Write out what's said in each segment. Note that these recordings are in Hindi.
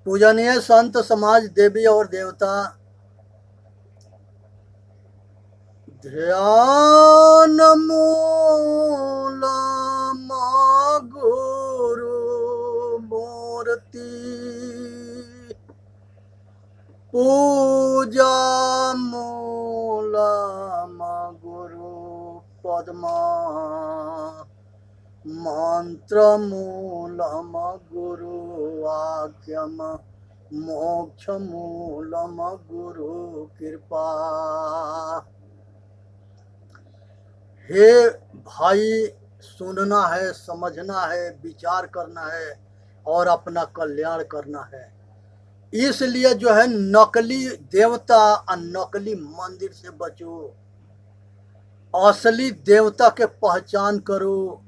पूजनीय संत समाज, देवी और देवता, ध्यान मूल गुरु मूर्ति, पूजा मूल गुरु पद्मा, मंत्र मूलम गुरु वाक्यम, मोक्ष मूलम गुरु कृपा। हे भाई, सुनना है, समझना है, विचार करना है और अपना कल्याण करना है। इसलिए जो है नकली देवता और नकली मंदिर से बचो। असली देवता के पहचान करो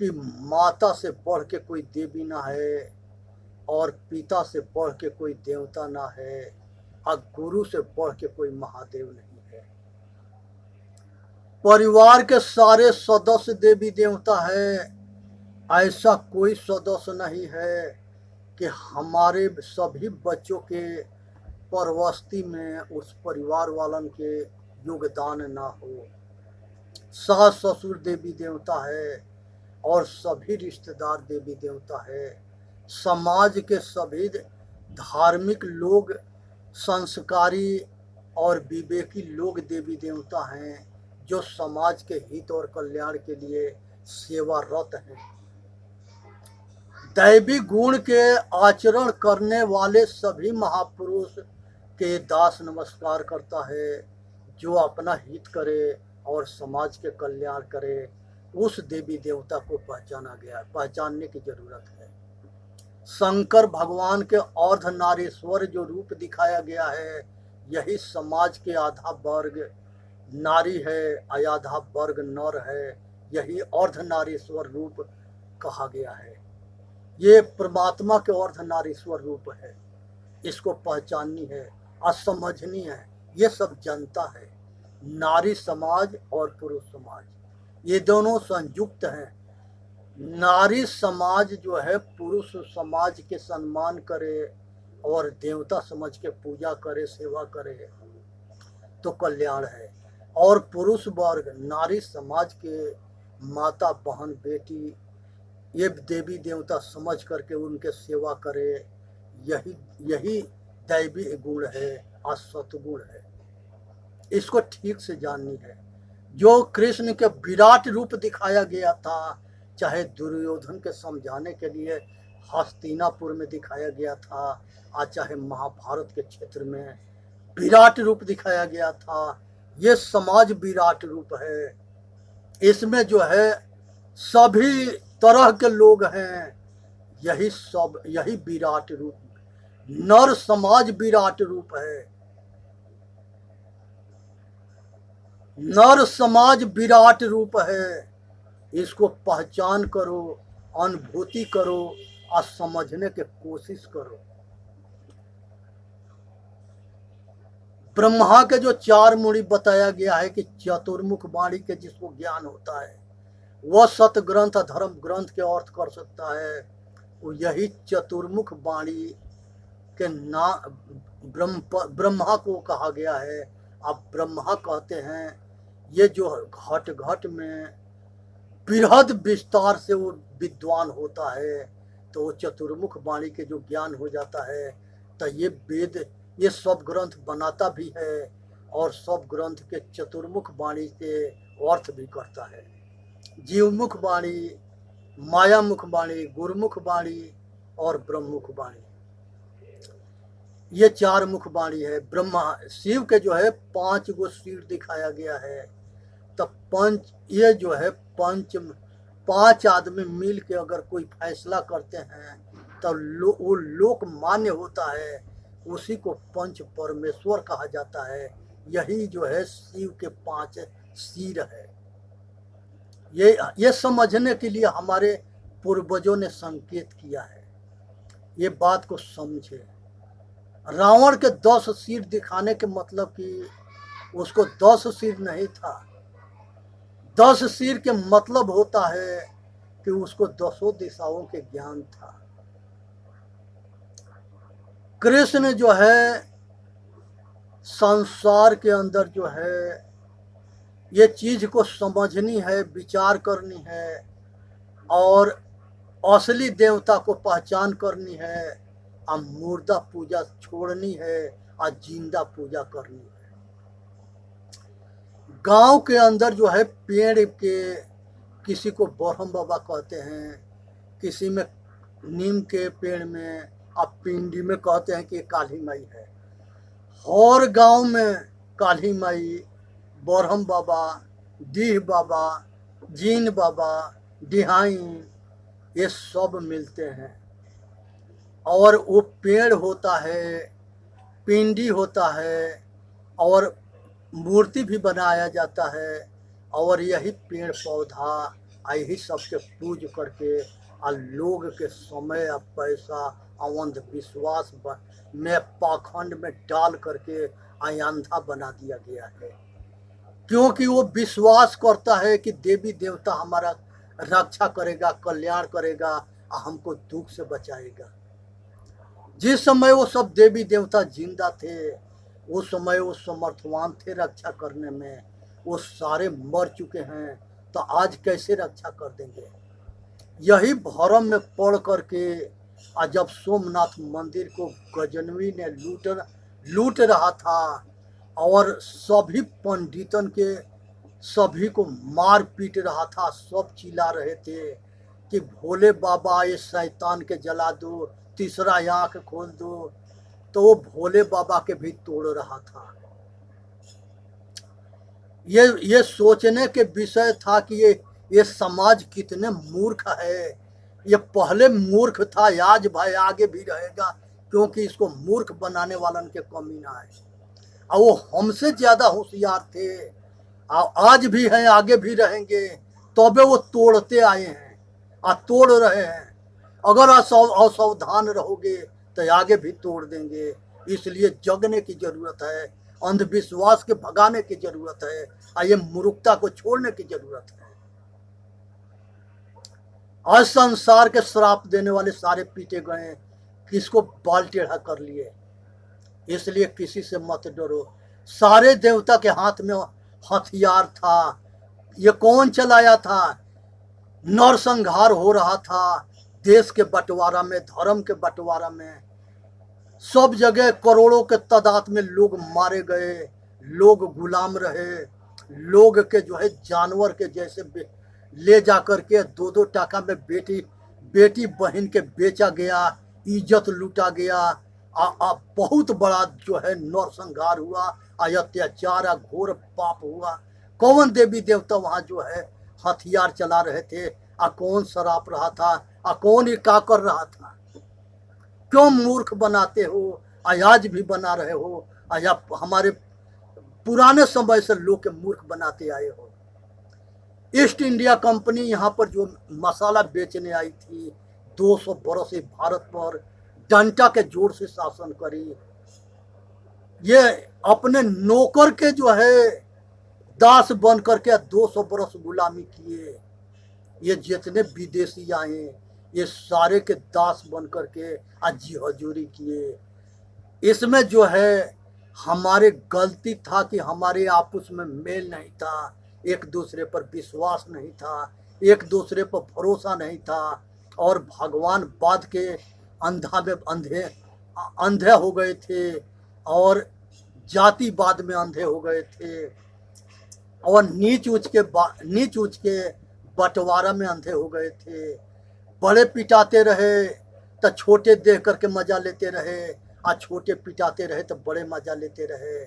कि माता से बढ़ के कोई देवी ना है और पिता से बढ़ के कोई देवता ना है और गुरु से बढ़ के कोई महादेव नहीं है। परिवार के सारे सदस्य देवी देवता है, ऐसा कोई सदस्य नहीं है कि हमारे सभी बच्चों के परवस्ती में उस परिवार वालन के योगदान ना हो। सास ससुर देवी देवता है और सभी रिश्तेदार देवी देवता है। समाज के सभी धार्मिक लोग, संस्कारी और विवेकी लोग देवी देवता हैं जो समाज के हित और कल्याण के लिए सेवारत हैं। दैवी गुण के आचरण करने वाले सभी महापुरुष के दास नमस्कार करता है। जो अपना हित करे और समाज के कल्याण करे, उस देवी देवता को पहचाना गया, पहचानने की जरूरत है। शंकर भगवान के अर्धनारीश्वर जो रूप दिखाया गया है, यही समाज के आधा वर्ग नारी है, आधा वर्ग नर है। यही अर्धनारीश्वर रूप कहा गया है। ये परमात्मा के अर्धनारीश्वर रूप है। इसको पहचाननी है और समझनी है। ये सब जनता है। नारी समाज और पुरुष समाज, ये दोनों संयुक्त हैं। नारी समाज जो है पुरुष समाज के सम्मान करे और देवता समझ के पूजा करे, सेवा करे तो कल्याण है। और पुरुष वर्ग नारी समाज के माता, बहन, बेटी, ये देवी देवता समझ करके उनके सेवा करे। यही दैवी गुण है और सतगुण है। इसको ठीक से जाननी है। जो कृष्ण के विराट रूप दिखाया गया था, चाहे दुर्योधन के समझाने के लिए हस्तिनापुर में दिखाया गया था और चाहे महाभारत के क्षेत्र में विराट रूप दिखाया गया था, ये समाज विराट रूप है। इसमें जो है सभी तरह के लोग हैं। यही विराट रूप, नर समाज विराट रूप है। नर समाज विराट रूप है। इसको पहचान करो, अनुभूति करो और समझने की कोशिश करो। ब्रह्मा के जो 4 मुड़ी बताया गया है कि चतुर्मुख वाणी के जिसको ज्ञान होता है, वह सत ग्रंथ, धर्म ग्रंथ के अर्थ कर सकता है। वो यही चतुर्मुख वाणी के ब्रह्मा को कहा गया है। अब ब्रह्मा कहते हैं ये जो घट घट में बृहद विस्तार से वो विद्वान होता है, तो वो चतुर्मुख वाणी के जो ज्ञान हो जाता है, तो ये वेद, ये सब ग्रंथ बनाता भी है और सब ग्रंथ के चतुर्मुख वाणी के अर्थ भी करता है। जीवमुख वाणी, मायामुख वाणी, गुरुमुख वाणी और ब्रह्ममुख वाणी, ये 4 मुख वाणी है। ब्रह्मा शिव के जो है 5 गो सिर दिखाया गया है। तब पंच, ये जो है 5 आदमी मिल के अगर कोई फैसला करते हैं तो वो लोक मान्य होता है। उसी को पंच परमेश्वर कहा जाता है। यही जो है शिव के 5 सिर है। ये समझने के लिए हमारे पूर्वजों ने संकेत किया है। ये बात को समझे। रावण के 10 सिर दिखाने के मतलब कि उसको 10 सिर नहीं था। 10 सिर के मतलब होता है कि उसको 10 दिशाओं के ज्ञान था। कृष्ण जो है संसार के अंदर जो है ये चीज को समझनी है, विचार करनी है और असली देवता को पहचान करनी है और मुर्दा पूजा छोड़नी है और जिंदा पूजा करनी है। गांव के अंदर जो है पेड़ के किसी को ब्रह्म बाबा कहते हैं, किसी में नीम के पेड़ में, अब पिंडी में कहते हैं कि काली माई है। और गांव में काली माई, ब्रह्म बाबा, डीह बाबा, जीन बाबा, डिहाइन, ये सब मिलते हैं। और वो पेड़ होता है, पिंडी होता है और मूर्ति भी बनाया जाता है और यही पेड़ पौधा यही सबके पूज करके और लोग के समय और पैसा अंधविश्वास में पाखंड में डाल करके अंधा बना दिया गया है। क्योंकि वो विश्वास करता है कि देवी देवता हमारा रक्षा करेगा, कल्याण करेगा और हमको दुख से बचाएगा। जिस समय वो सब देवी देवता जिंदा थे उस समय वो समर्थवान थे रक्षा करने में, वो सारे मर चुके हैं तो आज कैसे रक्षा कर देंगे। यही भरम में पढ़ करके जब सोमनाथ मंदिर को गजनवी ने लूट रहा था और सभी पंडितन के सभी को मार पीट रहा था, सब चिल्ला रहे थे कि भोले बाबा ये शैतान के जला दो, तीसरा आंख खोल दो, तो वो भोले बाबा के भी तोड़ रहा था। ये सोचने के विषय था कि ये समाज कितने मूर्ख है। ये पहले मूर्ख था, आज भाई आगे भी रहेगा, क्योंकि इसको मूर्ख बनाने वालन के कमी ना है। और वो हमसे ज्यादा होशियार थे और आज भी हैं, आगे भी रहेंगे। तबे वो तोड़ते आए हैं और तोड़ रहे हैं। अगर असावधान रहोगे तो आगे भी तोड़ देंगे। इसलिए जगने की जरूरत है, अंधविश्वास के भगाने की जरूरत है और ये मूर्खता को छोड़ने की जरूरत है। आज संसार के श्राप देने वाले सारे पीटे गए, किसको बाल टेढ़ा कर लिए। इसलिए किसी से मत डरो। सारे देवता के हाथ में हथियार था। ये कौन चलाया था? नरसंहार हो रहा था देश के बंटवारा में, धर्म के बंटवारा में। सब जगह करोड़ों के तादाद में लोग मारे गए, लोग गुलाम रहे, लोग के जो है जानवर के जैसे ले जाकर के 2-2 टका में बेटी बहन के बेचा गया, इज्जत लूटा गया। बहुत बड़ा जो है नरसंहार हुआ, अत्याचार घोर पाप हुआ। कौन देवी देवता वहाँ जो है हथियार चला रहे थे, कौन शराब रहा था, कौन ये क्या कर रहा था। क्यों मूर्ख बनाते हो, आज भी बना रहे हो, या हमारे पुराने समय से लोग के मूर्ख बनाते आए हो। ईस्ट इंडिया कंपनी यहाँ पर जो मसाला बेचने आई थी, 200 बरस से भारत पर डंटा के जोर से शासन करी। ये अपने नौकर के जो है दास बन करके 200 बरस गुलामी किए। ये जितने विदेशी आए ये सारे के दास बन करके जी हजूरी किए। इसमें जो है हमारे गलती था कि हमारे आपस में मेल नहीं था, एक दूसरे पर विश्वास नहीं था, एक दूसरे पर भरोसा नहीं था और भगवान बाद के अंधा में अंधे हो गए थे और जातिवाद में अंधे हो गए थे और नीच ऊंच के बंटवारा में अंधे हो गए थे। बड़े पिटाते रहे तो छोटे देख करके मजा लेते रहे, और छोटे पिटाते रहे तो बड़े मजा लेते रहे,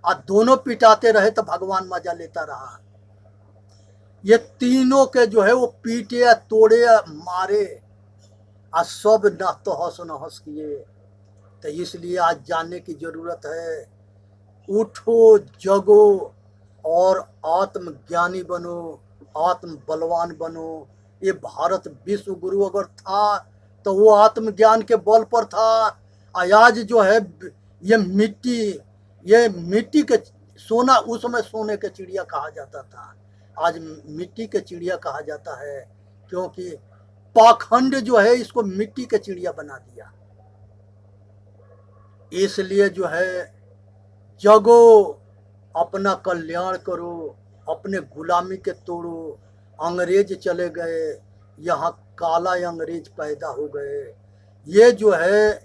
और दोनों पिटाते रहे तो भगवान मजा लेता रहा। ये तीनों के जो है वो पीटे, तोड़े, मारे, आज सब न तो हंस न हंस किए। तो इसलिए आज जानने की जरूरत है, उठो जगो और आत्मज्ञानी बनो, आत्म बलवान बनो। ये भारत विश्व गुरु अगर था तो वो आत्मज्ञान के बल पर था। आज जो है ये मिट्टी के सोना, उस समय सोने के चिड़िया कहा जाता था, आज मिट्टी के चिड़िया कहा जाता है, क्योंकि पाखंड जो है इसको मिट्टी के चिड़िया बना दिया। इसलिए जो है जगो, अपना कल्याण करो, अपने गुलामी के तोड़ो। अंग्रेज चले गए, यहाँ काला अंग्रेज पैदा हो गए। ये जो है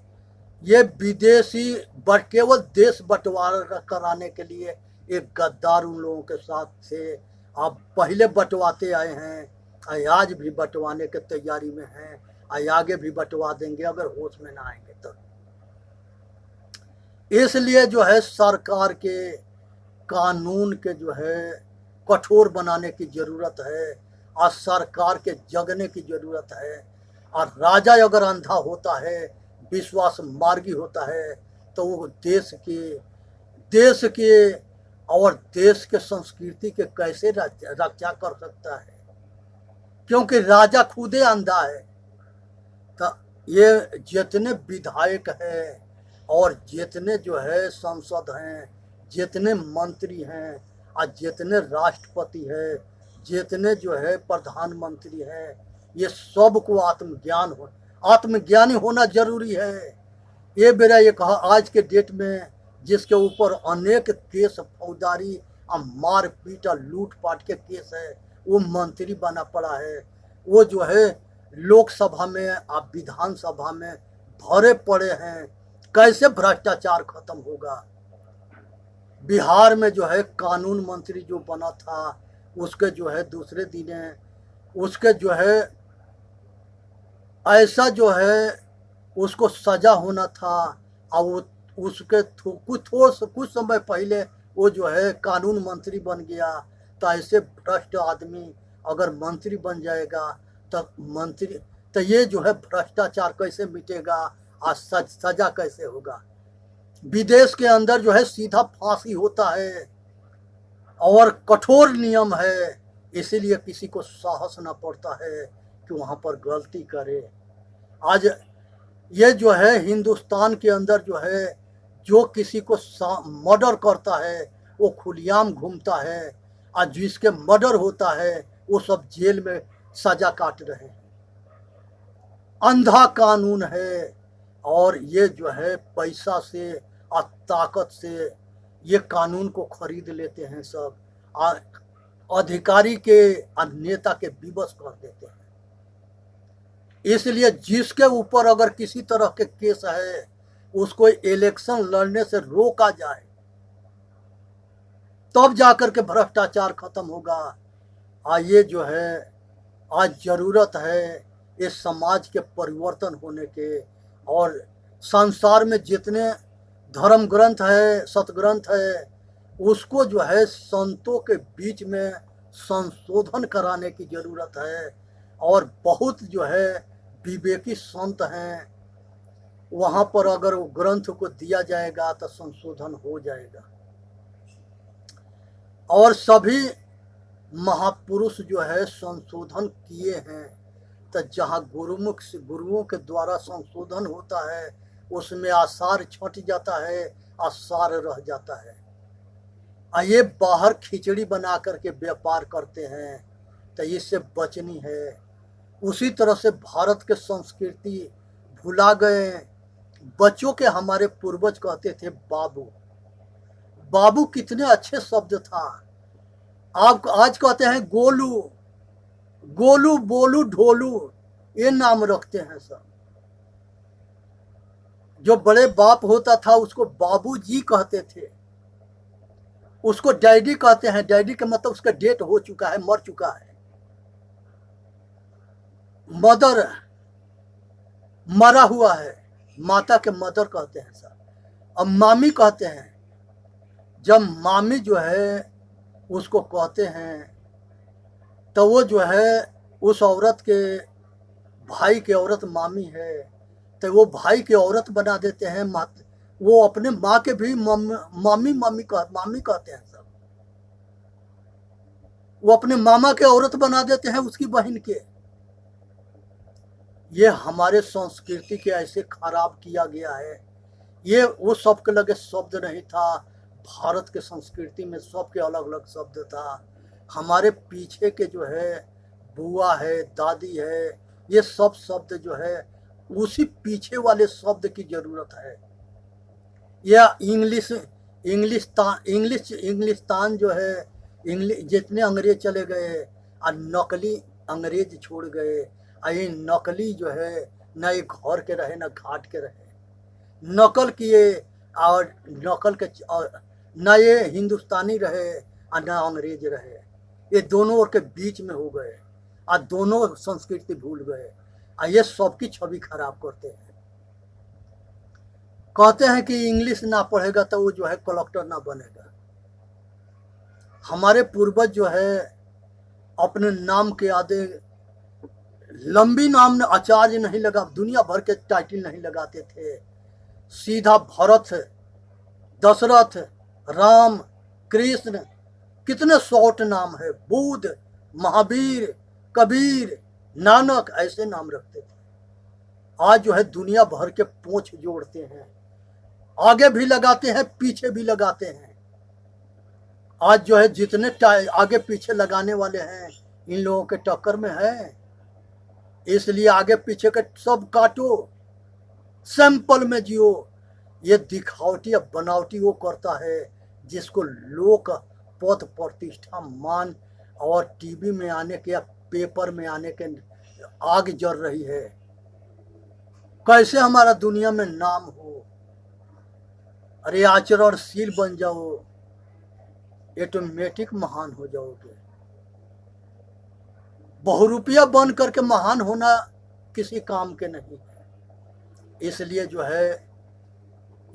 ये विदेशी केवल देश बंटवारा कराने के लिए एक गद्दार उन लोगों के साथ थे। अब पहले बंटवाते आए हैं, आज भी बंटवाने के तैयारी में हैं, आगे भी बंटवा देंगे अगर होश में ना आएंगे तो। इसलिए जो है सरकार के कानून के जो है कठोर बनाने की जरूरत है और सरकार के जगने की जरूरत है। और राजा अगर अंधा होता है, विश्वास मार्गी होता है, तो वो देश के और देश के संस्कृति के कैसे रक्षा कर सकता है, क्योंकि राजा खुदे अंधा है। तो ये जितने विधायक हैं और जितने जो है सांसद हैं, जितने मंत्री हैं और जितने राष्ट्रपति हैं, जितने जो है प्रधानमंत्री हैं, ये सबको आत्मज्ञानी होना जरूरी है। ये मेरा ये कहा, आज के डेट में जिसके ऊपर अनेक केस फौजदारी और मारपीट और लूटपाट के केस है, वो मंत्री बना पड़ा है। वो जो है लोकसभा में और विधानसभा में भरे पड़े हैं। कैसे भ्रष्टाचार खत्म होगा? बिहार में जो है कानून मंत्री जो बना था, उसके जो है दूसरे दिन उसके जो है ऐसा जो है उसको सजा होना था, और उसके कुछ समय पहले वो जो है कानून मंत्री बन गया। तो ऐसे भ्रष्ट आदमी अगर मंत्री बन जाएगा तो ये जो है भ्रष्टाचार कैसे मिटेगा और सजा कैसे होगा? विदेश के अंदर जो है सीधा फांसी होता है और कठोर नियम है, इसीलिए किसी को साहस न पड़ता है कि वहाँ पर गलती करे। आज ये जो है हिंदुस्तान के अंदर जो है जो किसी को मर्डर करता है वो खुलेआम घूमता है, और जिसके मर्डर होता है वो सब जेल में सजा काट रहे हैं। अंधा कानून है, और ये जो है पैसा से और ताकत से ये कानून को खरीद लेते हैं सब, अधिकारी के और नेता के विवश कर देते हैं। इसलिए जिसके ऊपर अगर किसी तरह के केस है, उसको इलेक्शन लड़ने से रोका जाए, तब जाकर के भ्रष्टाचार खत्म होगा। ये जो है आज जरूरत है इस समाज के परिवर्तन होने के, और संसार में जितने धर्म ग्रंथ है, सतग्रंथ है, उसको जो है संतों के बीच में संशोधन कराने की जरूरत है। और बहुत जो है विवेकी संत हैं, वहाँ पर अगर वो ग्रंथ को दिया जाएगा तो संशोधन हो जाएगा। और सभी महापुरुष जो है संशोधन किए हैं, तो जहाँ गुरुओं के द्वारा संशोधन होता है उसमें आसार छट जाता है, आसार रह जाता है। ये बाहर खिचड़ी बना करके व्यापार करते हैं, तो इससे बचनी है। उसी तरह से भारत के संस्कृति भुला गए। बच्चों के हमारे पूर्वज कहते थे बाबू। बाबू कितने अच्छे शब्द था। आप आज कहते हैं गोलू, गोलू, बोलू, ढोलू, ये नाम रखते हैं सब। जो बड़े बाप होता था उसको बाबूजी कहते थे, उसको डैडी कहते हैं। डैडी का मतलब उसका डेट हो चुका है, मर चुका है। मदर, मरा हुआ है, माता के मदर कहते हैं सब। अब मामी कहते हैं, जब मामी जो है उसको कहते हैं तो वो जो है उस औरत के भाई की औरत मामी है, तो वो भाई की औरत बना देते हैं। वो अपने माँ के भी मामी कहते हैं सब। वो अपने मामा के औरत बना देते हैं उसकी बहन के। ये हमारे संस्कृति के ऐसे खराब किया गया है। ये वो सबके लगे शब्द नहीं था। भारत के संस्कृति में सबके अलग अलग शब्द था। हमारे पीछे के जो है बुआ है, दादी है, ये सब शब्द जो है उसी पीछे वाले शब्द की जरूरत है। या इंग्लिस्तान जो है, इंग्लिश जितने अंग्रेज चले गए और नकली अंग्रेज छोड़ गए, और ये नकली जो है न ये घर के रहे न घाट के रहे, नकल किए, और नकल के और न ये हिंदुस्तानी रहे और न अंग्रेज रहे, ये दोनों के बीच में हो गए और दोनों संस्कृति भूल गए और ये सबकी छवि खराब करते हैं। कहते हैं कि इंग्लिश ना पढ़ेगा तो वो जो है कलेक्टर ना बनेगा। हमारे पूर्वज जो है अपने नाम के आगे लंबी नाम ने आचार्य नहीं लगा, दुनिया भर के टाइटल नहीं लगाते थे, सीधा भरत, दशरथ, राम, कृष्ण, कितने शॉर्ट नाम है, बुद्ध, महावीर, कबीर, नानक, ऐसे नाम रखते थे। आज जो है दुनिया भर के पोंछ जोड़ते हैं, आगे भी लगाते हैं पीछे भी लगाते हैं। आज जो है जितने आगे पीछे लगाने वाले हैं इन लोगों के टक्कर में है, इसलिए आगे पीछे के सब काटो, सैंपल में जियो। ये दिखावटी या बनावटी वो करता है जिसको लोक पद प्रतिष्ठा मान और टीवी में आने के या पेपर में आने के आग जल रही है। कैसे हमारा दुनिया में नाम हो, अरे आचरणशील बन जाओ, ऑटोमेटिक महान हो जाओगे। बहुरूपिया बन करके महान होना किसी काम के नहीं है। इसलिए जो है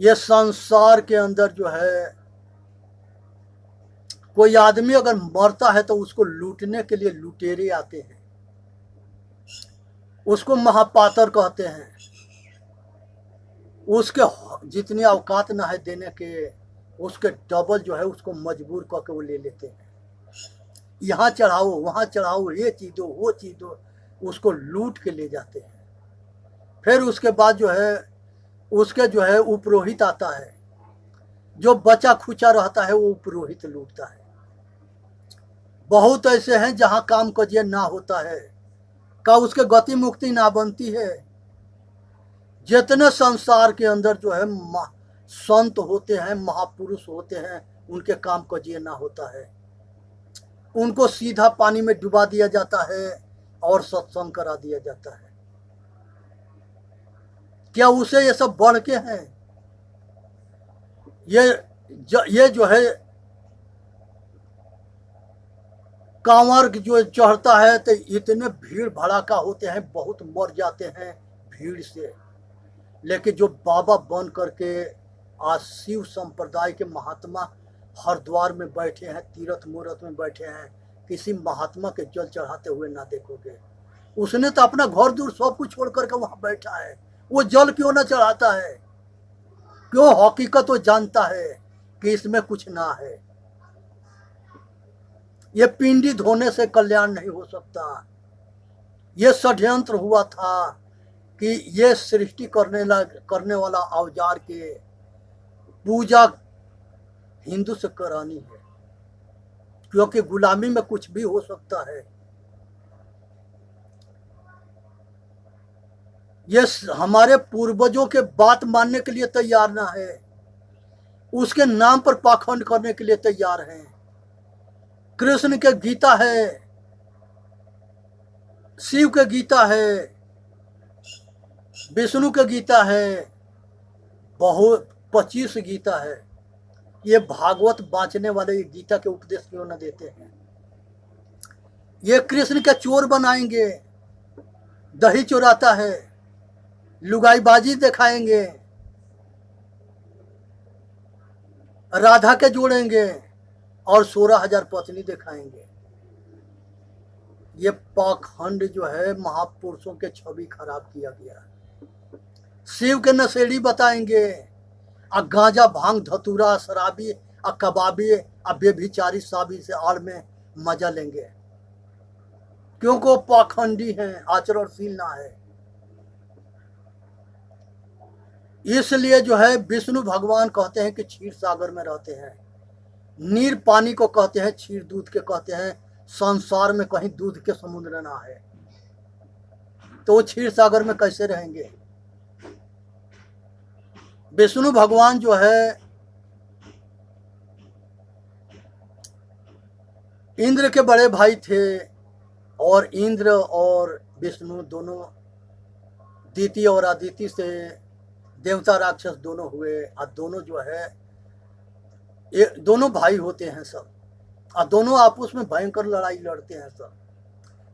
ये संसार के अंदर जो है कोई आदमी अगर मरता है तो उसको लूटने के लिए लुटेरे आते हैं, उसको महापात्र कहते हैं, उसके जितनी औकात ना है देने के उसके डबल जो है उसको मजबूर करके वो ले लेते हैं। यहाँ चढ़ाओ वहाँ चढ़ाओ, ये चीज दो वो चीज दो, उसको लूट के ले जाते हैं। फिर उसके बाद जो है उसके जो है उपरोहित आता है, जो बचा खुचा रहता है वो उपरोहित लूटता है। बहुत ऐसे हैं जहाँ काम काज ना होता है का उसके गति मुक्ति ना बनती है। जितने संसार के अंदर जो है संत होते हैं, महापुरुष होते हैं, उनके काम काज ना होता है, उनको सीधा पानी में डुबा दिया जाता है और सत्संग करा दिया जाता है। क्या उसे ये सब बढ़ के हैं? ये जो है कांवर जो चढ़ता है तो इतने भीड़ भड़ाका होते हैं, बहुत मर जाते हैं भीड़ से। लेकिन जो बाबा बन करके आज शिव संप्रदाय के महात्मा हरिद्वार में बैठे हैं, तीर्थ मूर्त में बैठे हैं, किसी महात्मा के जल चढ़ाते हुए ना देखोगे। उसने तो अपना घर दूर सब कुछ छोड़ करके वहां बैठा है, वो जल क्यों ना चढ़ाता है? क्यों? हकीकत वो जानता है कि इसमें कुछ ना है। ये पिंडी धोने से कल्याण नहीं हो सकता। ये षड्यंत्र हुआ था कि ये सृष्टि करने वाला औजार के पूजा हिंदू से करानी है, क्योंकि गुलामी में कुछ भी हो सकता है। ये हमारे पूर्वजों के बात मानने के लिए तैयार ना है, उसके नाम पर पाखंड करने के लिए तैयार हैं। कृष्ण के गीता है, शिव के गीता है, विष्णु के गीता है, बहुत 25 गीता है। ये भागवत बांचने वाले ये गीता के उपदेश क्यों न देते हैं? ये कृष्ण के चोर बनाएंगे, दही चुराता है, लुगाईबाजी दिखाएंगे, राधा के जोड़ेंगे और 16,000 पत्नी दिखाएंगे। ये पाखंड जो है महापुरुषों के छवि खराब किया गया। शिव के नशेड़ी बताएंगे, आ गांजा भांग धतूरा शराबी आ कबाबी आ बेभिचारी साबी से आड़ में मजा लेंगे, क्योंकि वो पाखंडी हैं, आचरणशील ना है। इसलिए जो है विष्णु भगवान कहते हैं कि क्षीर सागर में रहते हैं, नीर पानी को कहते हैं, क्षीर दूध के कहते हैं। संसार में कहीं दूध के समुद्र ना है तो वो क्षीर सागर में कैसे रहेंगे? विष्णु भगवान जो है इंद्र के बड़े भाई थे, और इंद्र और विष्णु दोनों दिति और अदिति से देवता राक्षस दोनों हुए, और दोनों जो है दोनों भाई होते हैं सब, और दोनों आपस में भयंकर लड़ाई लड़ते हैं सब।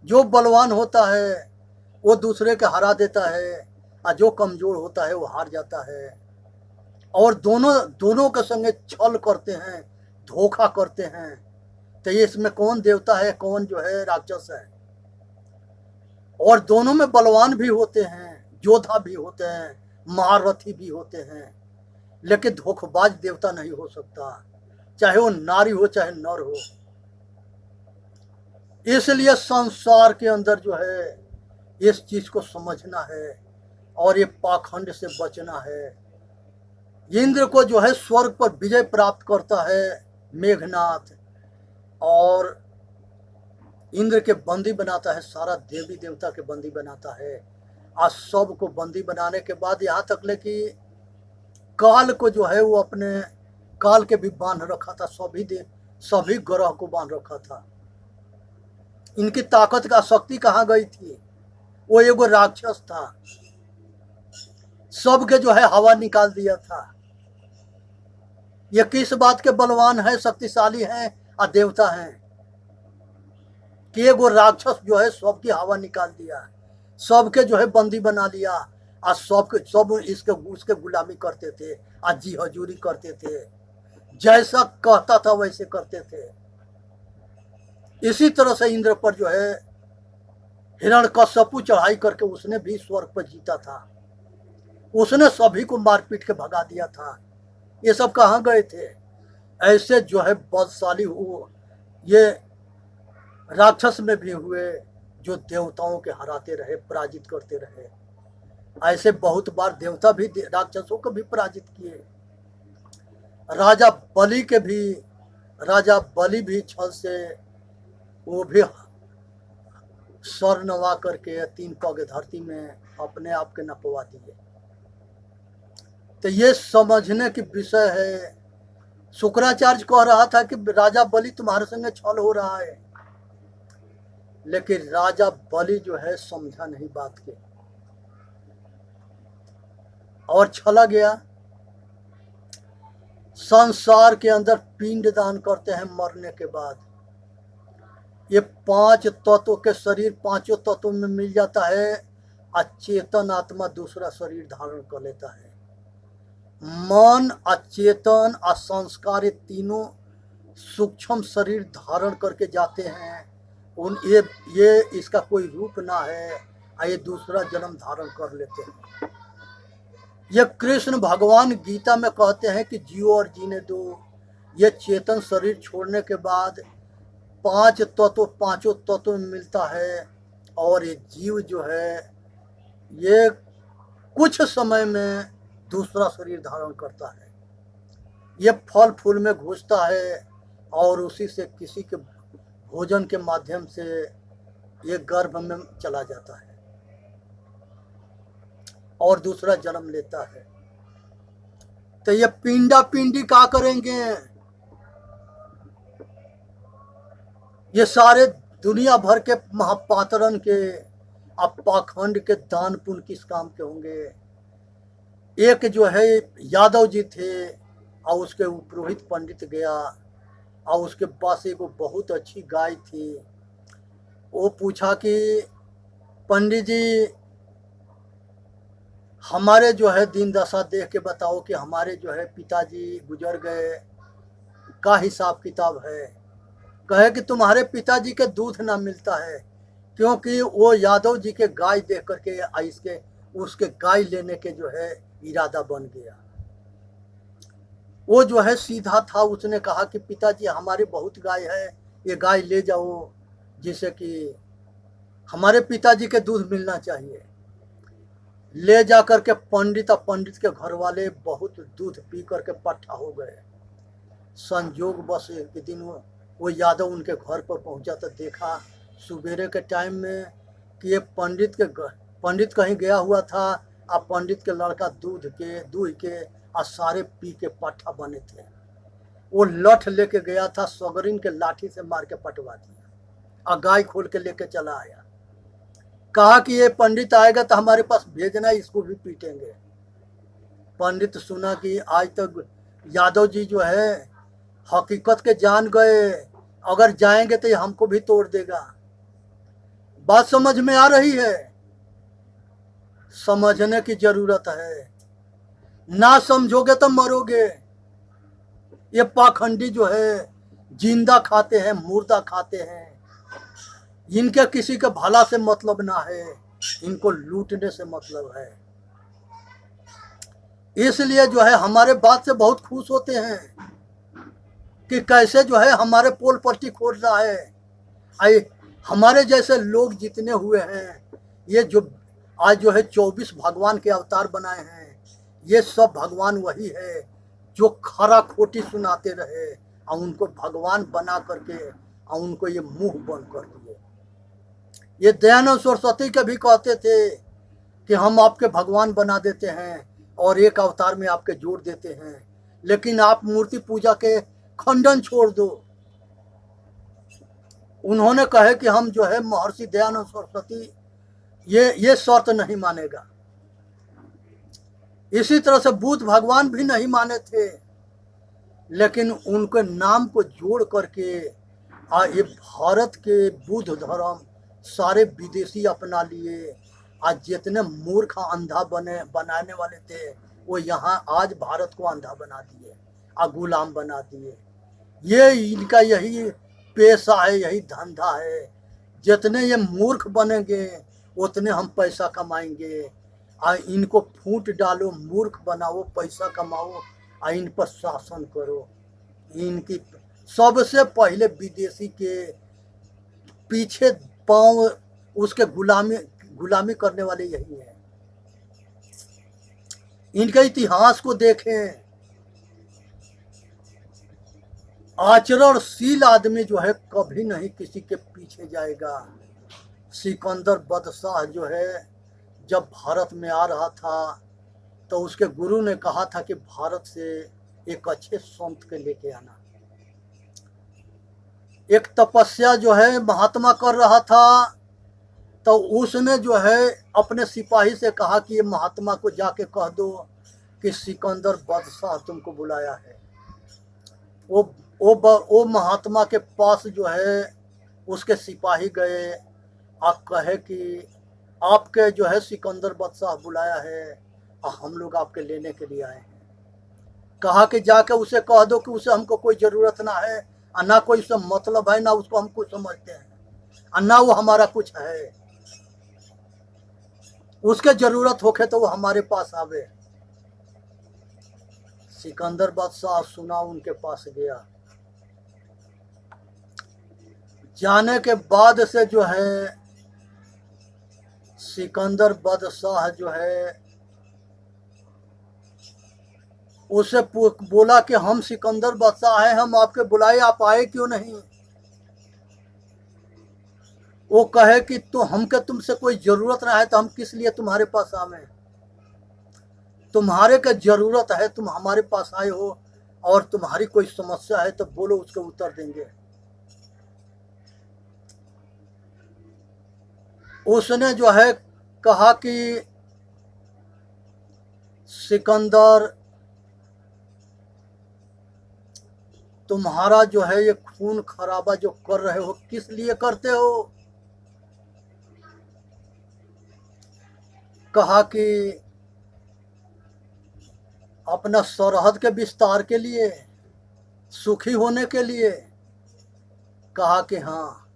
जो बलवान होता है वो दूसरे के हरा देता है, और जो कमजोर होता है वो हार जाता है। और दोनों के संगे छल करते हैं, धोखा करते हैं। तो ये इसमें कौन देवता है, कौन जो है राक्षस है। और दोनों में बलवान भी होते हैं, योद्धा भी होते हैं, महारथी भी होते हैं, लेकिन धोखेबाज देवता नहीं हो सकता, चाहे वो नारी हो चाहे नर हो। इसलिए संसार के अंदर जो है इस चीज को समझना है और ये पाखंड से बचना है। इंद्र को जो है स्वर्ग पर विजय प्राप्त करता है मेघनाथ, और इंद्र के बंदी बनाता है, सारा देवी देवता के बंदी बनाता है। आज सब को बंदी बनाने के बाद यहाँ तक ले कि काल को जो है वो अपने काल के भी बांध रखा था, सभी ग्रह को बांध रखा था। इनकी ताकत का शक्ति कहाँ गई थी? वो एगो राक्षस था, सबके जो है हवा निकाल दिया था। ये किस बात के बलवान है, शक्तिशाली है और देवता हैं कि एगो राक्षस जो है सबकी हवा निकाल दिया, सबके जो है बंदी बना लिया, और सब इसके उसके गुलामी करते थे, और जी हजूरी करते थे, जैसा कहता था वैसे करते थे। इसी तरह से इंद्र पर जो है हिरण्यकश्यप चढ़ाई करके उसने भी स्वर्ग पर जीता था, उसने सभी को मार पीट के भगा दिया था। ये सब कहाँ गए थे? ऐसे जो है बलशाली हुए ये राक्षस में भी हुए, जो देवताओं के हराते रहे, पराजित करते रहे। ऐसे बहुत बार देवता भी राक्षसों को भी पराजित किए। राजा बलि भी छल से वो भी सर नवा करके 3 पग धरती में अपने आप के नपवा दिए। तो ये समझने की विषय है। शुक्राचार्य कह रहा था कि राजा बलि तुम्हारे संगे छल हो रहा है, लेकिन राजा बलि जो है समझा नहीं बात के और छला गया। संसार के अंदर पिंड दान करते हैं मरने के बाद। ये 5 तत्वों के शरीर 5 तत्वों में मिल जाता है, अचेतन आत्मा दूसरा शरीर धारण कर लेता है। मन, अचेतन, असंस्कार, ये तीनों सूक्ष्म शरीर धारण करके जाते हैं। ये इसका कोई रूप ना है, ये दूसरा जन्म धारण कर लेते हैं। ये कृष्ण भगवान गीता में कहते हैं कि जियो और जीने दो। ये चेतन शरीर छोड़ने के बाद 5 तत्व 5 तत्व में मिलता है, और ये जीव जो है ये कुछ समय में दूसरा शरीर धारण करता है। ये फल फूल में घुसता है, और उसी से किसी के भोजन के माध्यम से ये गर्भ में चला जाता है और दूसरा जन्म लेता है। तो ये पिंडा पिंडी क्या करेंगे? ये सारे दुनिया भर के महापातरन के पाखंड के दान पुण्य किस काम के होंगे? एक जो है यादव जी थे, और उसके पुरोहित पंडित गया, और उसके पास एक बहुत अच्छी गाय थी। वो पूछा कि पंडित जी हमारे जो है दिन दशा देख के बताओ कि हमारे जो है पिताजी गुजर गए, का हिसाब किताब है? कहे कि तुम्हारे पिताजी के दूध ना मिलता है, क्योंकि वो यादव जी के गाय देख करके उसके गाय लेने के जो है इरादा बन गया। वो जो है सीधा था, उसने कहा कि पिताजी हमारे बहुत गाय है, ये गाय ले जाओ, जिससे कि हमारे पिताजी के दूध मिलना चाहिए। ले जा करके पंडित और पंडित के घर वाले बहुत दूध पी करके पट्टा हो गए। संजोग बस एक दिन वो यादव उनके घर पर पहुंचा तो देखा सुबेरे के टाइम में कि ये पंडित कहीं गया हुआ था, और पंडित के लड़का दूध के और सारे पी के पाठा बने थे। वो लठ लेके गया था, सगरिन के लाठी से मार के पटवा दिया और गाय खोल के लेके चला आया। कहा कि ये पंडित आएगा तो हमारे पास भेजना, इसको भी पीटेंगे। पंडित सुना कि आज तक यादव जी जो है हकीकत के जान गए, अगर जाएंगे तो ये हमको भी तोड़ देगा। बात समझ में आ रही है? समझने की जरूरत है, ना समझोगे तो मरोगे। ये पाखंडी जो है जिंदा खाते हैं, मुर्दा खाते हैं। इनके किसी के भला से मतलब ना है, इनको लूटने से मतलब है। इसलिए जो है हमारे बात से बहुत खुश होते हैं कि कैसे जो है हमारे पोल पट्टी खोल रहा है। आई हमारे जैसे लोग जितने हुए हैं, ये जो आज जो है 24 भगवान के अवतार बनाए हैं, ये सब भगवान वही है जो खरा खोटी सुनाते रहे और उनको भगवान बना करके और उनको ये मुंह बंद कर दिए। ये दयानंद सरस्वती के भी कहते थे कि हम आपके भगवान बना देते हैं और एक अवतार में आपके जोड़ देते हैं, लेकिन आप मूर्ति पूजा के खंडन छोड़ दो। उन्होंने कहे कि हम जो है महर्षि दयानंद सरस्वती ये शर्त नहीं मानेगा। इसी तरह से बुद्ध भगवान भी नहीं माने थे, लेकिन उनके नाम को जोड़ करके ये भारत के बुद्ध धर्म सारे विदेशी अपना लिए। आज जितने मूर्ख अंधा बनाने वाले थे वो यहाँ आज भारत को अंधा बना दिए और गुलाम बना दिए। ये इनका यही पेशा है, यही धंधा है। जितने ये मूर्ख बनेंगे उतने हम पैसा कमाएंगे। इनको फूट डालो, मूर्ख बनाओ, पैसा कमाओ और इन पर शासन करो। इनकी सबसे पहले विदेशी के पीछे पांव उसके गुलामी करने वाले यही है। इनके इतिहास को देखें, आचरणशील आदमी जो है कभी नहीं किसी के पीछे जाएगा। सिकंदर बादशाह जो है जब भारत में आ रहा था तो उसके गुरु ने कहा था कि भारत से एक अच्छे संत के लेके आना। एक तपस्या जो है महात्मा कर रहा था, तो उसने जो है अपने सिपाही से कहा कि ये महात्मा को जाके कह दो कि सिकंदर बादशाह तुमको बुलाया है। वो महात्मा के पास जो है उसके सिपाही गए और कहे कि आपके जो है सिकंदर बादशाह बुलाया है और हम लोग आपके लेने के लिए आए हैं। कहा कि जाके उसे कह दो कि उसे हमको कोई ज़रूरत ना है और ना कोई उससे मतलब है, ना उसको हम कुछ समझते हैं और ना वो हमारा कुछ है। उसके ज़रूरत होके तो वो हमारे पास आवे। सिकंदर बादशाह सुना, उनके पास गया। जाने के बाद से जो है सिकंदर बादशाह जो है उसे बोला कि हम सिकंदर बादशाह हैं, हम आपके बुलाए, आप आए क्यों नहीं? वो कहे कि तो हमके तुमसे कोई जरूरत ना है तो हम किस लिए तुम्हारे पास आवे? तुम्हारे का जरूरत है, तुम हमारे पास आए हो और तुम्हारी कोई समस्या है तो बोलो, उसके उत्तर देंगे। उसने जो है कहा कि सिकंदर, तुम्हारा जो है ये खून खराबा जो कर रहे हो किस लिए करते हो? कहा कि अपना सरहद के विस्तार के लिए, सुखी होने के लिए। कहा कि हाँ।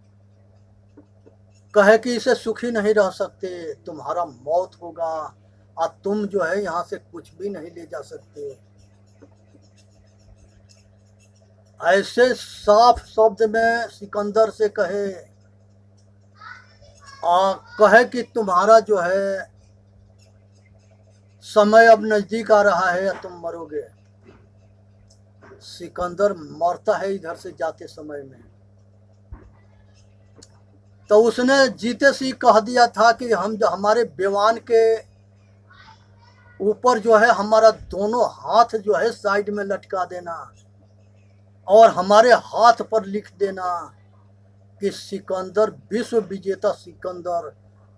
कहे कि इसे सुखी नहीं रह सकते, तुम्हारा मौत होगा और तुम जो है यहाँ से कुछ भी नहीं ले जा सकते। ऐसे साफ शब्द में सिकंदर से कहे कहे कि तुम्हारा जो है समय अब नजदीक आ रहा है या तुम मरोगे। सिकंदर मरता है इधर से जाते समय में। तो उसने जीते सी कह दिया था कि हम जो हमारे बेवान के ऊपर जो है हमारा दोनों हाथ जो है साइड में लटका देना और हमारे हाथ पर लिख देना कि सिकंदर, विश्व विजेता सिकंदर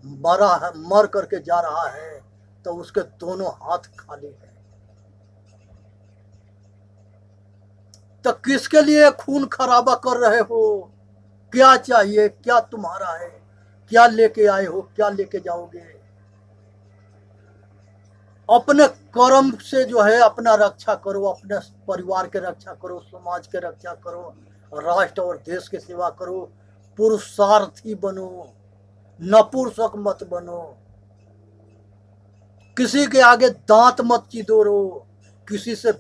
मरा है, मर करके जा रहा है, तो उसके दोनों हाथ खाली हैं। तो किसके लिए खून खराबा कर रहे हो? क्या चाहिए? क्या तुम्हारा है? क्या लेके आए हो? क्या लेके जाओगे? अपने कर्म से जो है अपना रक्षा करो, अपने परिवार के रक्षा करो, समाज के रक्षा करो, राष्ट्र और देश की सेवा करो, पुरुषार्थी बनो, नपुंसक मत बनो, किसी के आगे दांत मत चिदोरो, किसी से